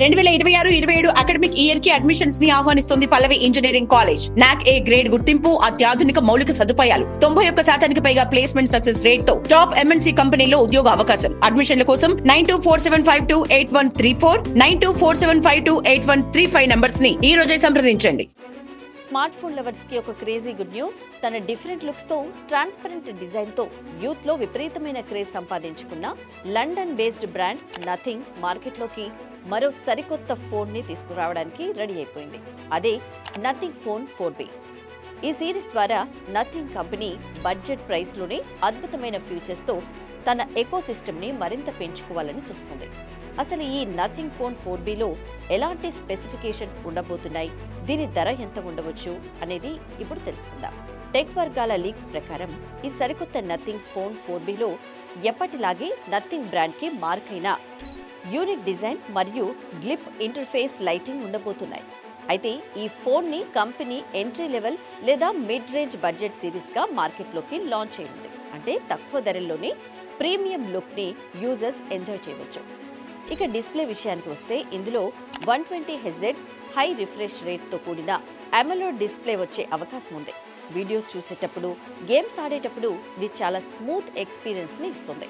2026-27 academic year కి admissions ని ఆహ్వానిస్తుంది పల్లవి engineering college. నాక్ ఏ గ్రేడ్ గుర్తింపు, అత్యాధునిక మౌలిక సదుపాయాలు, 91% పైగా ప్లేస్మెంట్ సక్సెస్ రేట్ తో టాప్ ఎంఎన్సీ కంపెనీలో ఉద్యోగ అవకాశం. అడ్మిషన్ల కోసం 9247528134, 9247528135 నంబర్స్ ని ఈ రోజే సంప్రదించండి. స్మార్ట్ ఫోన్ లవర్స్ కి ఒక క్రేజీ గుడ్ న్యూస్. తన డిఫరెంట్ లుక్స్ తో, ట్రాన్స్పరెంట్ డిజైన్ తో యూత్ లో విపరీతమైన క్రేజ్ సంపాదించుకున్న London based brand nothing market లోకి మరో సరికొత్త ఫోన్ ని తీసుకురావడానికి రెడీ అయిపోయింది. అదే నథింగ్ ఫోన్ 4B. ఈ సిరీస్ ద్వారా నథింగ్ కంపెనీ బడ్జెట్ ప్రైస్ లోనే అద్భుతమైన ఫీచర్స్ తో తన ఎకో సిస్టమ్ ని మరింత పెంచుకోవాలని చూస్తుంది. అసలు ఈ నథింగ్ ఫోన్ 4Bలో ఎలాంటి స్పెసిఫికేషన్స్ ఉండబోతున్నాయి, దీని ధర ఎంత ఉండవచ్చు అనేది ఇప్పుడు తెలుసుకుందాం. టెక్ వర్గాల లీక్స్ ప్రకారం ఈ సరికొత్త నథింగ్ ఫోన్ 4Bలో ఎప్పటిలాగే నథింగ్ బ్రాండ్ కి మార్క్ అయిన యూనిక్ డిజైన్ మరియు గ్లిప్ ఇంటర్ఫేస్ లైటింగ్ ఉండబోతున్నాయి. అయితే ఈ ఫోన్ ని కంపెనీ ఎంట్రీ లెవెల్ లేదా మిడ్ రేంజ్ బడ్జెట్ సిరీస్ గా మార్కెట్లోకి లాంచ్ అయింది. అంటే తక్కువ ధరల్లోనే ప్రీమియం లుక్ ని యూజర్స్ ఎంజాయ్ చేయవచ్చు. ఇక డిస్ప్లే విషయానికి వస్తే ఇందులో 120Hz హై రిఫ్రెష్ రేట్ తో కూడిన అమోలెడ్ డిస్ప్లే వచ్చే అవకాశం ఉంది. వీడియోస్ చూసేటప్పుడు, గేమ్స్ ఆడేటప్పుడు ఇది చాలా స్మూత్ ఎక్స్పీరియన్స్ ని ఇస్తుంది.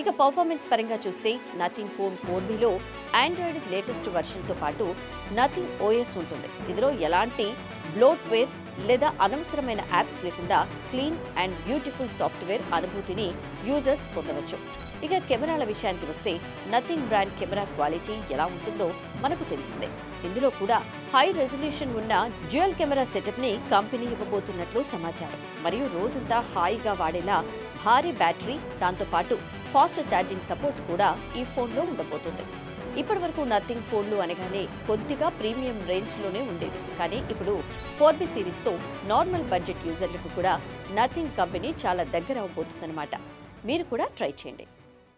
ఇక పర్ఫార్మెన్స్ పరంగా చూస్తే నథింగ్ ఫోన్ 4Bలో ఆండ్రాయిడ్ లేటెస్ట్ వర్షన్ తో పాటు నథింగ్ OS ఉంటుంది. ఇందులో ఎలాంటి బ్లోట్వేర్ లేదా అనవసరమైన యాప్స్ లేకుండా క్లీన్ అండ్ బ్యూటిఫుల్ సాఫ్ట్వేర్ అనుభూతిని యూజర్స్ పొందవచ్చు. ఇక కెమెరాల విషయానికి వస్తే నథింగ్ బ్రాండ్ కెమెరా క్వాలిటీ ఎలా ఉంటుందో మనకు తెలిసిందే. ఇందులో కూడా హై రెజల్యూషన్ ఉన్న డ్యూయల్ కెమెరా సెటప్ ని కంపెనీ ఇవ్వబోతున్నట్లు సమాచారం. మరియు రోజంతా హాయిగా వాడేలా భారీ బ్యాటరీ, దాంతోపాటు ఫాస్ట్ ఛార్జింగ్ సపోర్ట్ కూడా ఈ ఫోన్లో ఉండబోతుంది. ఇప్పటి వరకు నథింగ్ ఫోన్లు అనగానే కొద్దిగా ప్రీమియం రేంజ్ లోనే ఉండేవి. కానీ ఇప్పుడు 4B సిరీస్ తో నార్మల్ బడ్జెట్ యూజర్లకు కూడా నథింగ్ కంపెనీ చాలా దగ్గర అవబోతుందన్నమాట. మీరు కూడా ట్రై చేయండి.